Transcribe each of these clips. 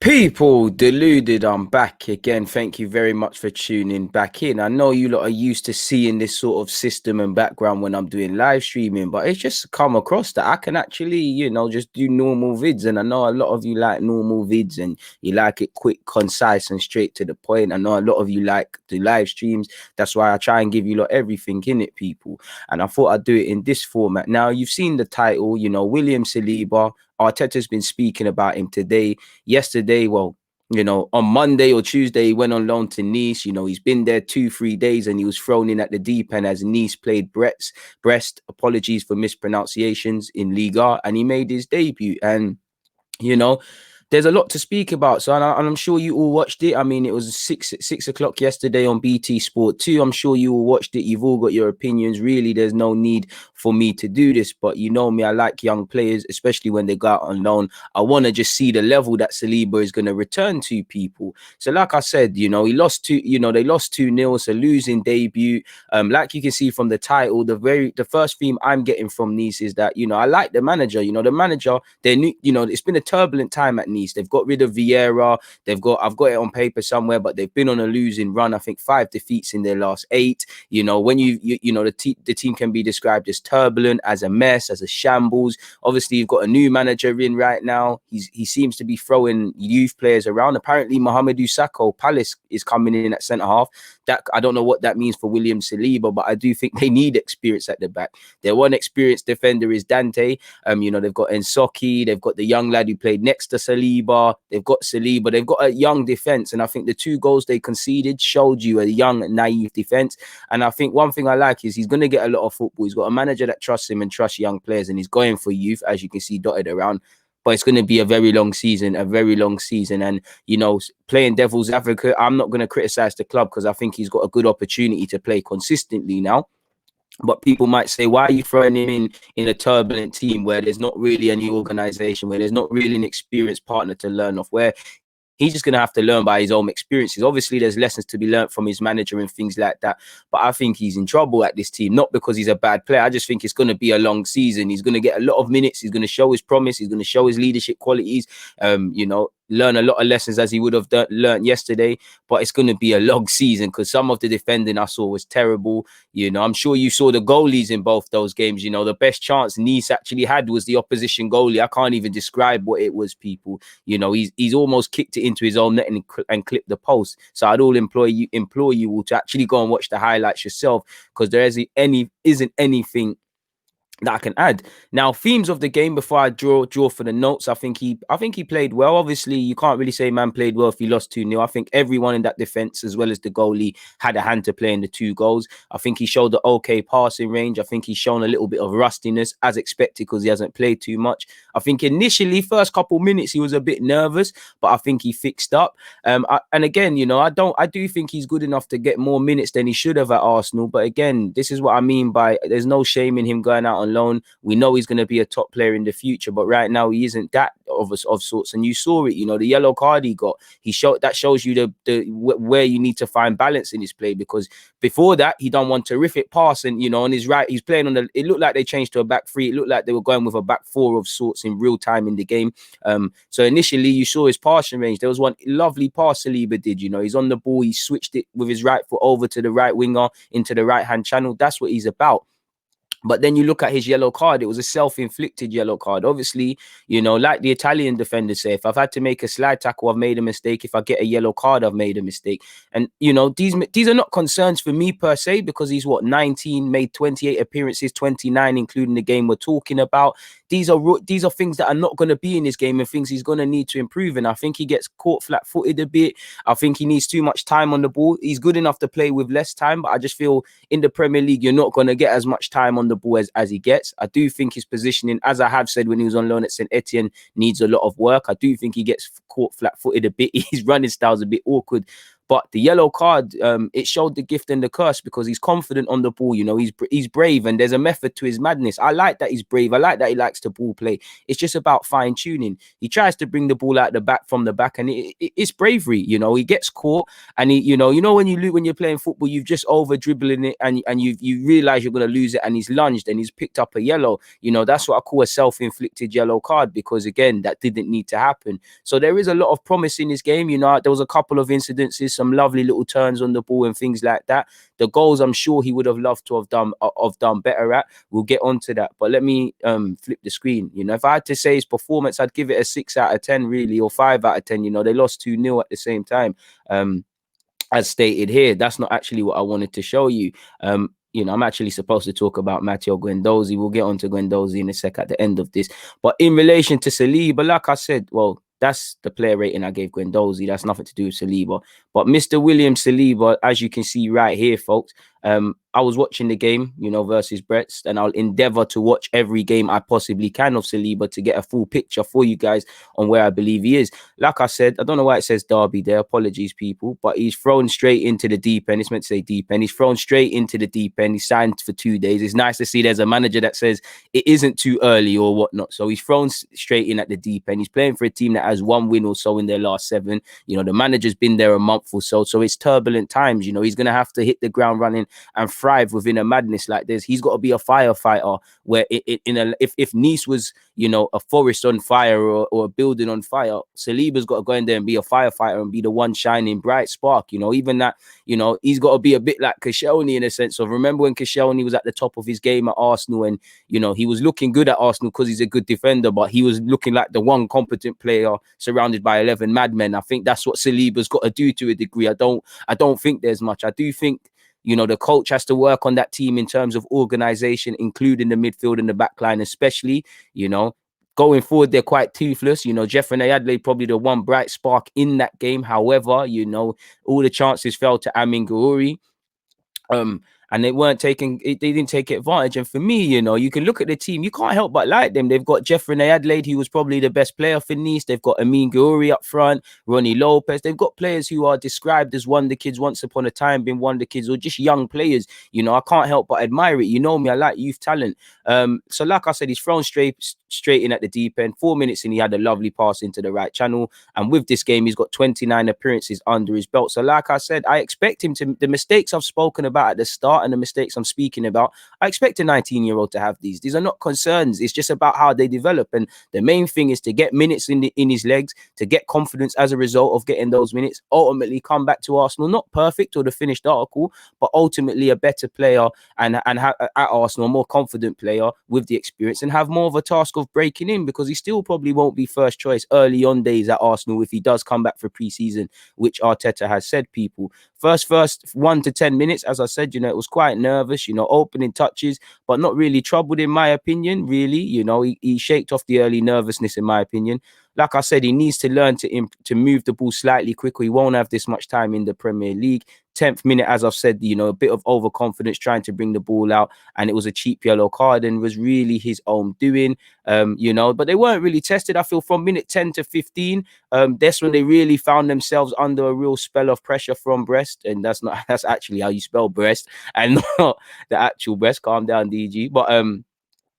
People, Deluded, I'm back again. Thank you very much for tuning back in. I know you lot are used to seeing this sort of system and background when I'm doing live streaming, but it's just come across that I can actually, just do normal vids. And I know a lot of you like normal vids and you like it quick, concise, and straight to the point. I know a lot of you like the live streams. That's why I try and give you lot everything in it, people. And I thought I'd do it in this format. Now, you've seen the title, William Saliba. Arteta's been speaking about him today. Yesterday, well, on Monday or Tuesday, he went on loan to Nice. He's been there 2-3 days and he was thrown in at the deep end as Nice played Brest. Apologies for mispronunciations in Liga, and he made his debut. And, there's a lot to speak about. So, and I'm sure you all watched it. I mean, it was six o'clock yesterday on BT Sport 2. I'm sure you all watched it. You've all got your opinions. Really, there's no need for me to do this. But you know me, I like young players, especially when they go out on loan. I want to just see the level that Saliba is going to return to, people. So, like I said, he lost they lost 2-0. It's a losing debut. Like you can see from the title, the first theme I'm getting from Nice is that, I like the manager. The manager, it's been a turbulent time at Nice. They've got rid of Vieira. I've got it on paper somewhere, but they've been on a losing run. I think 5 defeats in their last 8. When the team can be described as turbulent, as a mess, as a shambles. Obviously, you've got a new manager in right now. He seems to be throwing youth players around. Apparently, Mohamedou Sakho, Palace, is coming in at centre half. That I don't know what that means for William Saliba, but I do think they need experience at the back. Their one experienced defender is Dante. They've got Nsocki. They've got the young lad who played next to Saliba. They've got Saliba. They've got a young defense, and I think the 2 goals they conceded showed you a young, naive defense. And I think one thing I like is he's going to get a lot of football. He's got a manager that trusts him and trusts young players, and he's going for youth, as you can see dotted around. But it's going to be a very long season. And, playing devil's advocate, I'm not going to criticize the club because I think he's got a good opportunity to play consistently now. But people might say, why are you throwing him in a turbulent team where there's not really any organization, where there's not really an experienced partner to learn off, where he's just going to have to learn by his own experiences. Obviously, there's lessons to be learned from his manager and things like that. But I think he's in trouble at this team, not because he's a bad player. I just think it's going to be a long season. He's going to get a lot of minutes. He's going to show his promise. He's going to show his leadership qualities. Learn a lot of lessons as he would have learned yesterday. But it's going to be a long season because some of the defending I saw was terrible. I'm sure you saw the goalies in both those games. The best chance Nice actually had was the opposition goalie. I can't even describe what it was, people. He's almost kicked it into his own net and clipped the post. So I'd all implore you all to actually go and watch the highlights yourself, because there isn't anything that I can add. Now, themes of the game before I draw for the notes. I think he played well. Obviously, you can't really say man played well if he lost 2-0. I think everyone in that defense, as well as the goalie, had a hand to play in the 2 goals. I think he showed the okay passing range. I think he's shown a little bit of rustiness, as expected, because he hasn't played too much. I think initially, first couple minutes, he was a bit nervous, but I think he fixed up. And again, I do think he's good enough to get more minutes than he should have at Arsenal. But again, this is what I mean by there's no shame in him going out on loan. We know he's going to be a top player in the future, but right now he isn't that of sorts. And you saw it, the yellow card he got. That shows you where you need to find balance in his play, because before that he done one terrific pass, and on his right he's playing on it looked like they changed to a back 3. It looked like they were going with a back 4 of sorts in real time in the game. So initially you saw his passing range. There was one lovely pass Saliba did. He's on the ball, he switched it with his right foot over to the right winger into the right hand channel. That's what he's about. But then you look at his yellow card, it was a self-inflicted yellow card. Obviously, like the Italian defenders say, if I've had to make a slide tackle, I've made a mistake. If I get a yellow card, I've made a mistake. And, these are not concerns for me per se, because he's 19, made 28 appearances, 29, including the game we're talking about. These are things that are not going to be in his game and things he's going to need to improve. And I think he gets caught flat-footed a bit. I think he needs too much time on the ball. He's good enough to play with less time, but I just feel in the Premier League, you're not going to get as much time on the ball as he gets. I do think his positioning, as I have said when he was on loan at St Etienne, needs a lot of work. I do think he gets caught flat-footed a bit. His running style's a bit awkward. But the yellow card, it showed the gift and the curse, because he's confident on the ball. You know, he's brave, and there's a method to his madness. I like that he's brave. I like that he likes to ball play. It's just about fine tuning. He tries to bring the ball out the back from the back, and it's bravery. You know, he gets caught, and you know when you're playing football, you've just over dribbling it, and you realize you're going to lose it, and he's lunged and he's picked up a yellow. You know, that's what I call a self-inflicted yellow card, because again, that didn't need to happen. So there is a lot of promise in this game. You know, there was a couple of incidences, some lovely little turns on the ball and things like that. The goals, I'm sure he would have loved to have done better at. We'll get onto that, but let me flip the screen. You know, if I had to say his performance, I'd give it a 6 out of 10, really, or 5 out of 10. You know, they lost 2-0 at the same time. As stated here, that's not actually what I wanted to show you. You know, I'm actually supposed to talk about Matteo Guendouzi. We'll get on to Guendouzi in a sec at the end of this. But in relation to Saliba, like I said, well, that's the player rating I gave Guendouzi. That's nothing to do with Saliba. But Mr. William Saliba, as you can see right here, folks, I was watching the game, you know, versus Brest, and I'll endeavor to watch every game I possibly can of Saliba to get a full picture for you guys on where I believe he is. Like I said, I don't know why it says Derby there. Apologies, people. But he's thrown straight into the deep end. It's meant to say deep end. He's thrown straight into the deep end. He signed for 2 days. It's nice to see there's a manager that says it isn't too early or whatnot. So he's thrown straight in at the deep end. He's playing for a team that has 1 win or so in their last 7. You know, the manager's been there a month or so. So it's turbulent times. You know, he's going to have to hit the ground running and thrive within a madness like this. He's got to be a firefighter, where if Nice was, you know, a forest on fire or a building on fire, Saliba's got to go in there and be a firefighter and be the one shining bright spark. You know, even that, you know, he's got to be a bit like Koscielny in a sense of, remember when Koscielny was at the top of his game at Arsenal, and, you know, he was looking good at Arsenal because he's a good defender, but he was looking like the one competent player surrounded by 11 madmen. I think that's what Saliba's got to do to a degree. I don't think there's much. I do think, you know, the coach has to work on that team in terms of organization, including the midfield and the back line, especially. You know, going forward, they're quite toothless. You know, Jeffrey Adley probably the one bright spark in that game. However, you know, all the chances fell to Amin Gouiri. And they didn't take advantage. And for me, you know, you can look at the team, you can't help but like them. They've got Jeffrey Adelaide, who was probably the best player for Nice. They've got Amin Gouiri up front, Ronnie Lopez. They've got players who are described as wonder kids once upon a time, been wonder kids, or just young players. You know, I can't help but admire it. You know me, I like youth talent. So like I said, he's thrown straight in at the deep end. 4 minutes and he had a lovely pass into the right channel. And with this game, he's got 29 appearances under his belt. So like I said, I expect him to, the mistakes I've spoken about at the start and the mistakes I'm speaking about, I expect a 19-year-old to have these. These are not concerns. It's just about how they develop. And the main thing is to get minutes in his legs, to get confidence as a result of getting those minutes, ultimately come back to Arsenal, not perfect or the finished article, but ultimately a better player and at Arsenal, a more confident player with the experience, and have more of a task of breaking in, because he still probably won't be first choice early on days at Arsenal if he does come back for pre-season, which Arteta has said, people. First 1 to 10 minutes, as I said, you know, it was quite nervous, you know, opening touches, but not really troubled in my opinion, really. You know, he shaked off the early nervousness in my opinion. Like I said, he needs to learn to move the ball slightly quicker. He won't have this much time in the Premier League. 10th minute, as I've said, you know, a bit of overconfidence trying to bring the ball out, and it was a cheap yellow card and was really his own doing, you know, but they weren't really tested. I feel from minute 10 to 15, that's when they really found themselves under a real spell of pressure from Brest, and that's actually how you spell Brest and not the actual Brest. Calm down, DG. But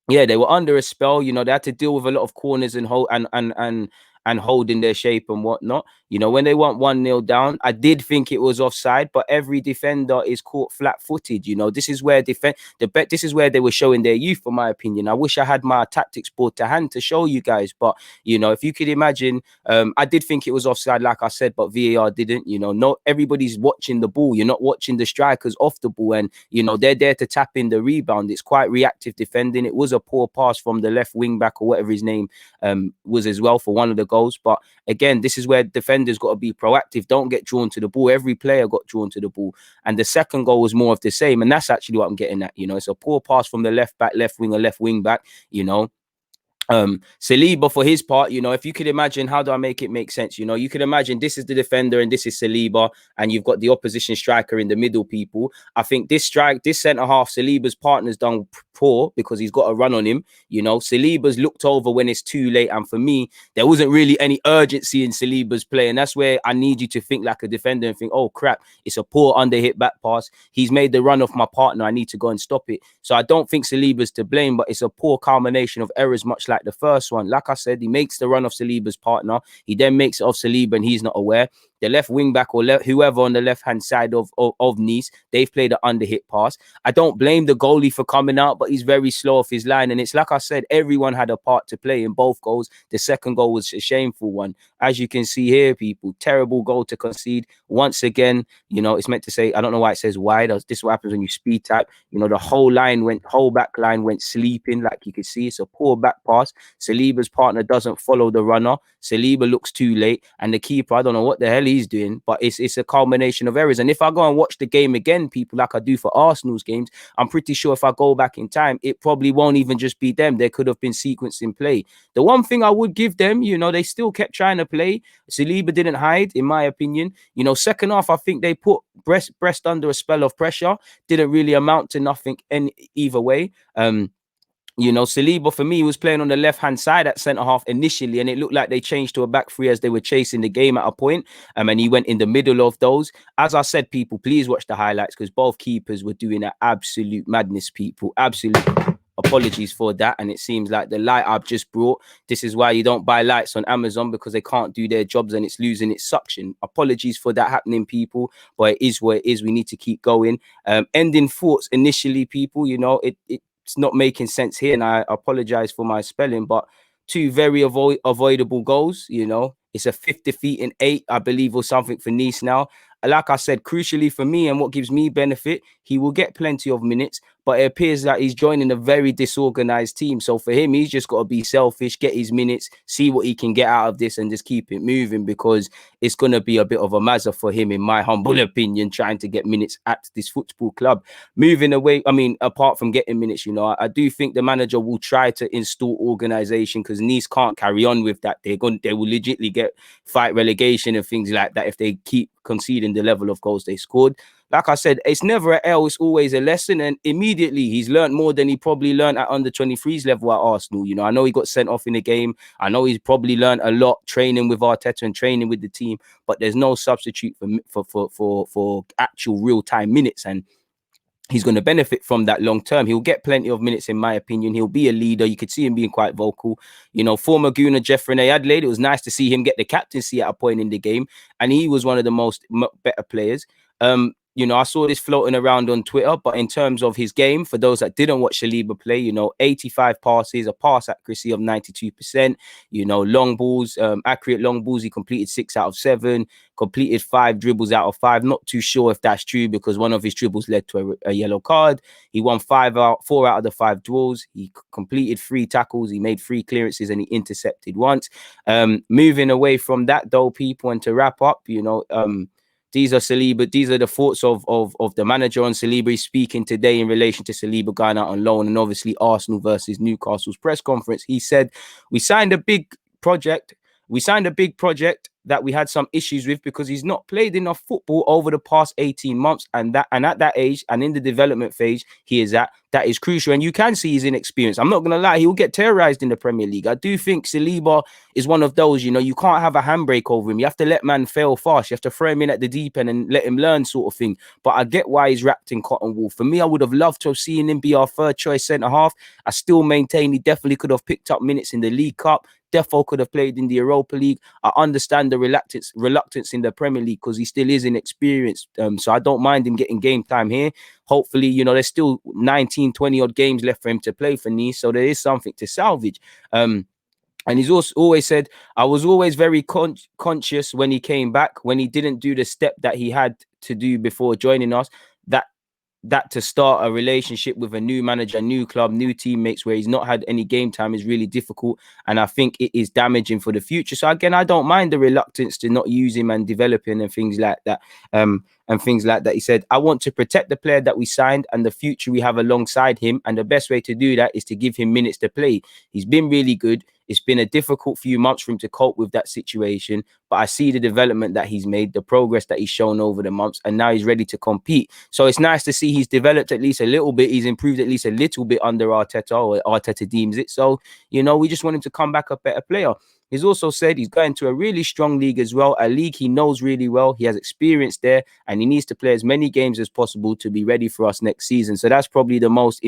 yeah, they were under a spell. You know, they had to deal with a lot of corners and holding their shape and whatnot. You know, when they went 1-0 down, I did think it was offside, but every defender is caught flat-footed. You know, this is where this is where they were showing their youth, for my opinion. I wish I had my tactics board to hand to show you guys, but you know, if you could imagine, I did think it was offside, like I said, but VAR didn't. You know, not everybody's watching the ball. You're not watching the strikers off the ball, and you know they're there to tap in the rebound. It's quite reactive defending. It was a poor pass from the left wing back or whatever his name was as well for one of the goals. But again, this is where defenders got to be proactive. Don't get drawn to the ball. Every player got drawn to the ball, and the second goal was more of the same. And that's actually what I'm getting at. You know, it's a poor pass from the left back, left winger, left wing back. You know, Saliba, for his part, if you could imagine, how do I make it make sense? You could imagine this is the defender and this is Saliba, and you've got the opposition striker in the middle. People, I think this centre half, Saliba's partner's done poor because he's got a run on him. Saliba's looked over when it's too late, and for me, there wasn't really any urgency in Saliba's play, and that's where I need you to think like a defender and think, oh crap, it's a poor under hit back pass. He's made the run off my partner. I need to go and stop it. So I don't think Saliba's to blame, but it's a poor culmination of errors, much like the first one. Like I said, he makes the run off Saliba's partner. He then makes it off Saliba and he's not aware. The left wing back or whoever on the left-hand side of Nice, they've played an under-hit pass. I don't blame the goalie for coming out, but he's very slow off his line. And it's like I said, everyone had a part to play in both goals. The second goal was a shameful one. As you can see here, people, terrible goal to concede. Once again, it's meant to say, I don't know why it says wide. This is what happens when you speed type. The whole back line went sleeping, like you can see. It's a poor back pass. Saliba's partner doesn't follow the runner. Saliba looks too late. And the keeper, I don't know what the hell he's doing, but it's a culmination of errors. And if I go and watch the game again, people, like I do for Arsenal's games, I'm pretty sure if I go back in time, it probably won't even just be them. There could have been sequence in play. The one thing I would give them, they still kept trying to play. Saliba didn't hide, in my opinion. Second half, I think they put breast under a spell of pressure. Didn't really amount to nothing either way. Saliba, for me, was playing on the left-hand side at centre-half initially, and it looked like they changed to a back three as they were chasing the game at a point, and he went in the middle of those. As I said, people, please watch the highlights because both keepers were doing an absolute madness, people. Absolute. Apologies for that. And it seems like the light I've just brought, this is why you don't buy lights on Amazon, because they can't do their jobs and it's losing its suction. Apologies for that happening, people, but it is what it is. We need to keep going. Ending thoughts initially, people, it's not making sense here, and I apologize for my spelling, but two very avoidable goals. It's a 5th defeat in 8, I believe, or something for Nice now. Like I said, crucially for me and what gives me benefit, he will get plenty of minutes, but it appears that he's joining a very disorganized team. So for him, he's just got to be selfish, get his minutes, see what he can get out of this and just keep it moving, because it's going to be a bit of a mazza for him, in my humble opinion, trying to get minutes at this football club. Moving away, apart from getting minutes, I do think the manager will try to install organization, because Nice can't carry on with that. They will legitimately fight relegation and things like that if they keep conceding the level of goals they scored. Like I said, it's never an L, it's always a lesson. And immediately he's learned more than he probably learned at under 23's level at Arsenal. I know he got sent off in the game. I know he's probably learned a lot training with Arteta and training with the team, but there's no substitute for actual real-time minutes. And he's going to benefit from that long term. He'll get plenty of minutes, in my opinion. He'll be a leader. You could see him being quite vocal. Former Gooner Jeff Rene Adelaide, it was nice to see him get the captaincy at a point in the game, and he was one of the better players. I saw this floating around on Twitter, but in terms of his game, for those that didn't watch Saliba play, 85 passes, a pass accuracy of 92%, long balls, accurate long balls. He completed 6 out of 7, completed 5 dribbles out of 5. Not too sure if that's true, because one of his dribbles led to a yellow card. He won 4 out of the 5 duels. He completed 3 tackles. He made 3 clearances and he intercepted once. Moving away from that, though, people, and to wrap up, these are Saliba. These are the thoughts of the manager on Saliba. He's speaking today in relation to Saliba going out on loan, and obviously Arsenal versus Newcastle's press conference. He said, we signed a big project that we had some issues with because he's not played enough football over the past 18 months. And at that age and in the development phase he is at, that is crucial. And you can see his inexperience. I'm not going to lie, he will get terrorized in the Premier League. I do think Saliba is one of those, you can't have a handbrake over him. You have to let man fail fast. You have to throw him in at the deep end and let him learn, sort of thing. But I get why he's wrapped in cotton wool. For me, I would have loved to have seen him be our third choice centre-half. I still maintain he definitely could have picked up minutes in the League Cup. Defo could have played in the Europa League. I understand the reluctance in the Premier League because he still is inexperienced. So I don't mind him getting game time here. Hopefully, there's still 19, 20 odd games left for him to play for Nice. So there is something to salvage. And he's also always said, I was always very conscious when he came back, when he didn't do the step that he had to do before joining us, that that to start a relationship with a new manager, new club, new teammates where he's not had any game time is really difficult. And I think it is damaging for the future. So again, I don't mind the reluctance to not use him and develop him and things like that. He said, I want to protect the player that we signed and the future we have alongside him. And the best way to do that is to give him minutes to play. He's been really good. It's been a difficult few months for him to cope with that situation, but I see the development that he's made, the progress that he's shown over the months, and now he's ready to compete. So it's nice to see he's developed at least a little bit. He's improved at least a little bit under Arteta, or Arteta deems it. So, we just want him to come back a better player. He's also said he's going to a really strong league as well, a league he knows really well. He has experience there, and he needs to play as many games as possible to be ready for us next season. So that's probably the most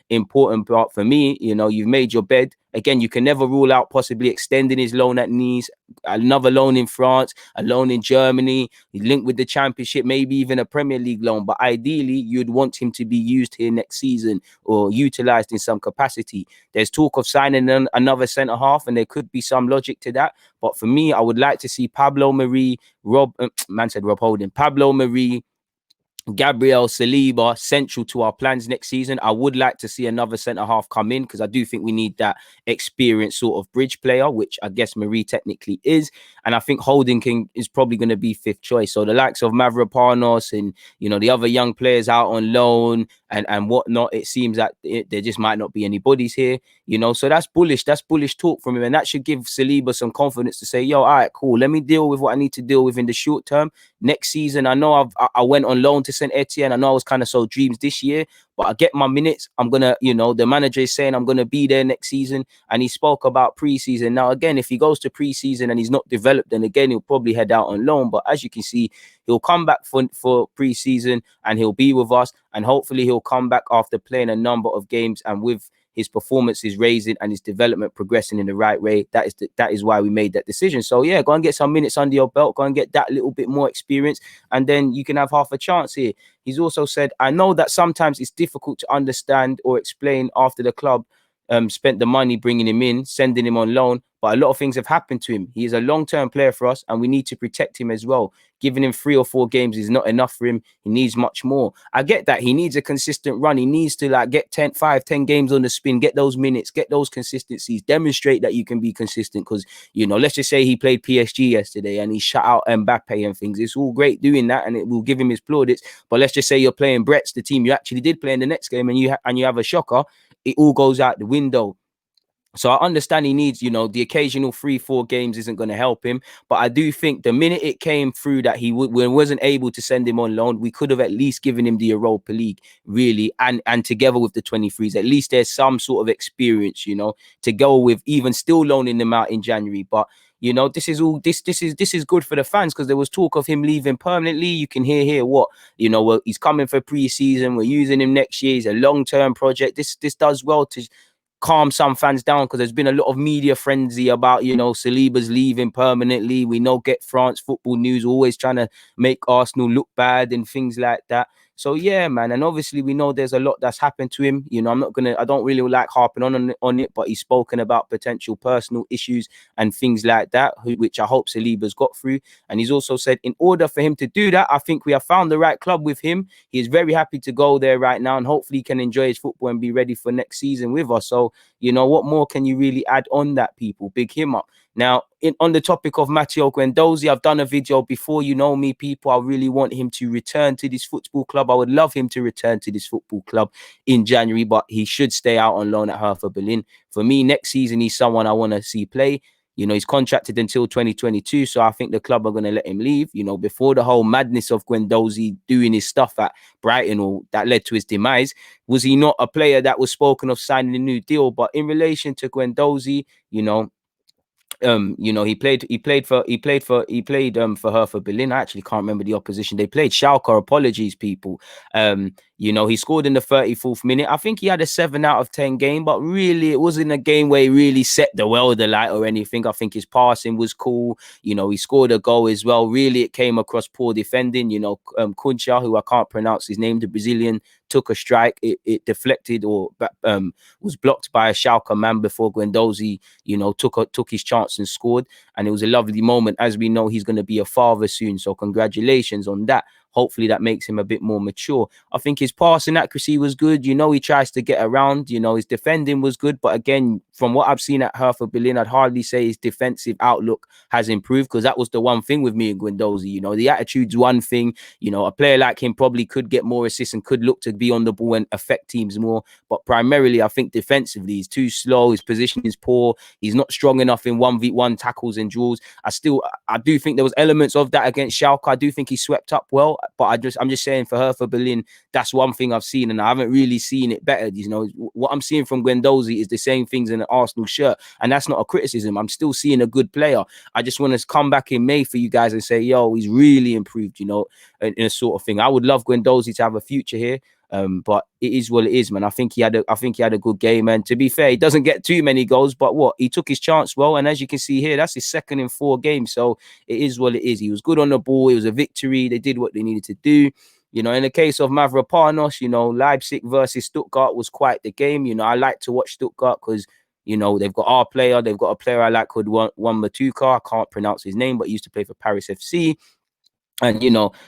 important part for me. You've made your bed. Again, you can never rule out possibly extending his loan at Nice, another loan in France, a loan in Germany. He's linked with the Championship, maybe even a Premier League loan. But ideally, you'd want him to be used here next season or utilised in some capacity. There's talk of signing another centre-half, and there could be some logic to that. But for me, I would like to see Pablo Mari, Pablo Mari, Gabriel Saliba central to our plans next season. I would like to see another centre-half come in because I do think we need that experienced sort of bridge player, which I guess Marie technically is. And I think Holding is probably going to be fifth choice. So the likes of Mavropanos and, the other young players out on loan and whatnot, it seems that there just might not be any bodies here, So that's bullish. That's bullish talk from him. And that should give Saliba some confidence to say, all right, cool. Let me deal with what I need to deal with in the short term. Next season, I know I went on loan to St. Etienne. I know I was kind of sold dreams this year, but I get my minutes. I'm going to, the manager is saying I'm going to be there next season. And he spoke about preseason. Now, again, if he goes to preseason and he's not developed, then again, he'll probably head out on loan. But as you can see, he'll come back for preseason and he'll be with us. And hopefully he'll come back after playing a number of games and with his performance is raising and his development progressing in the right way. That is why we made that decision. So yeah, go and get some minutes under your belt, go and get that little bit more experience, and then you can have half a chance here. He's also said, I know that sometimes it's difficult to understand or explain after the club spent the money bringing him in, sending him on loan, but a lot of things have happened to him. He is a long-term player for us, and we need to protect him as well. Giving him 3 or 4 games is not enough for him. He needs much more. I get that. He needs a consistent run. He needs to get 10 games on the spin, get those minutes, get those consistencies, demonstrate that you can be consistent. Because, let's just say he played PSG yesterday and he shut out Mbappe and things. It's all great doing that, and it will give him his plaudits. But let's just say you're playing Brett's, the team you actually did play in the next game, and you have a shocker. It all goes out the window. So I understand he needs, the occasional 3-4 games isn't going to help him. But I do think the minute it came through that he wasn't able to send him on loan, we could have at least given him the Europa League, really. And together with the 23s, at least there's some sort of experience, to go with, even still loaning them out in January. But this is good for the fans because there was talk of him leaving permanently. You can hear here what, he's coming for pre-season. We're using him next year. He's a long-term project. This does well to calm some fans down because there's been a lot of media frenzy about, Saliba's leaving permanently. We know Get France Football News always trying to make Arsenal look bad and things like that. So yeah, man, and obviously we know there's a lot that's happened to him. I don't really like harping on it, but he's spoken about potential personal issues and things like that, which I hope Saliba's got through. And he's also said, in order for him to do that, I think we have found the right club with him. He is very happy to go there right now, and hopefully he can enjoy his football and be ready for next season with us. So, what more can you really add on that, people? Big him up. Now, on the topic of Matteo Guendouzi, I've done a video before. You know me, people. I really want him to return to this football club. I would love him to return to this football club in January, but he should stay out on loan at Hertha Berlin. For me, next season, he's someone I want to see play. He's contracted until 2022, so I think the club are going to let him leave. Before the whole madness of Guendouzi doing his stuff at Brighton, or that led to his demise, was he not a player that was spoken of signing a new deal? But in relation to Guendouzi, he played for Hertha Berlin. I actually can't remember the opposition they played. Schalke, apologies, people. He scored in the 34th minute. I think he had a 7 out of 10 game, but really it wasn't a game where he really set the world alight or anything. I think his passing was cool. He scored a goal as well. Really, it came across poor defending. Kuncha, who I can't pronounce his name, the Brazilian, took a strike. It deflected or was blocked by a Schalke man before Guendouzi, took his chance and scored. And it was a lovely moment. As we know, he's going to be a father soon. So congratulations on that. hopefully that makes him a bit more mature. I think his passing accuracy was good. He tries to get around. His defending was good. But again, from what I've seen at Hertha Berlin, I'd hardly say his defensive outlook has improved, because that was the one thing with me and Guendouzi. The attitude's one thing. A player like him probably could get more assists and could look to be on the ball and affect teams more. But primarily, I think defensively, he's too slow. His position is poor. He's not strong enough in 1v1 tackles and duels. I do think there was elements of that against Schalke. I do think he swept up well, but I'm just saying for Hertha Berlin, that's one thing I've seen, and I haven't really seen it better. What I'm seeing from Guendouzi is the same things in an Arsenal shirt, and that's not a criticism. I'm still seeing a good player. I just want to come back in May for you guys and say, yo, he's really improved, in a sort of thing. I would love Guendouzi to have a future here. But it is what it is, man. I think he had a good game, and to be fair, he doesn't get too many goals, but he took his chance well, and as you can see here, that's his second in 4 games, so it is what it is. He was good on the ball. It was a victory. They did what they needed to do. In the case of Mavropanos, Leipzig versus Stuttgart was quite the game. I like to watch Stuttgart because they've got our player. They've got a player I like called Juan Matuka. I can't pronounce his name, but he used to play for Paris FC. And,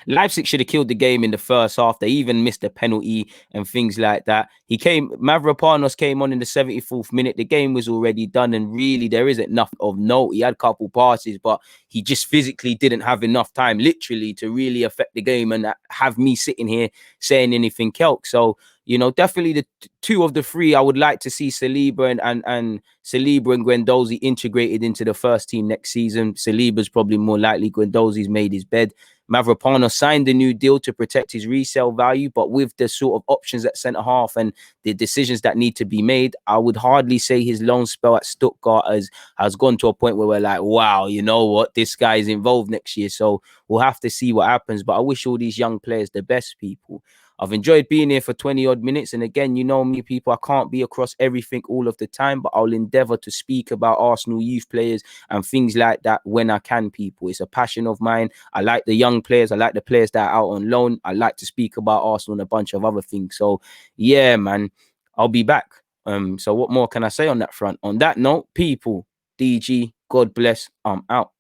Leipzig should have killed the game in the first half. They even missed a penalty and things like that. Mavropanos came on in the 74th minute. The game was already done, and really there isn't enough of note. He had a couple passes, but he just physically didn't have enough time, literally, to really affect the game and have me sitting here saying anything else. So, definitely the 2 of the 3, I would like to see Saliba and Saliba and Guendouzi integrated into the first team next season. Saliba's probably more likely. Guendouzi's made his bed. Mavropanos signed a new deal to protect his resale value, but with the sort of options at centre half and the decisions that need to be made, I would hardly say his loan spell at Stuttgart has gone to a point where we're like, wow, you know what, this guy is involved next year. So we'll have to see what happens. But I wish all these young players the best, people. I've enjoyed being here for 20 odd minutes. And again, me, people, I can't be across everything all of the time, but I'll endeavour to speak about Arsenal youth players and things like that when I can, people. It's a passion of mine. I like the young players. I like the players that are out on loan. I like to speak about Arsenal and a bunch of other things. So yeah, man, I'll be back. So what more can I say on that front? On that note, people, DG, God bless, I'm out.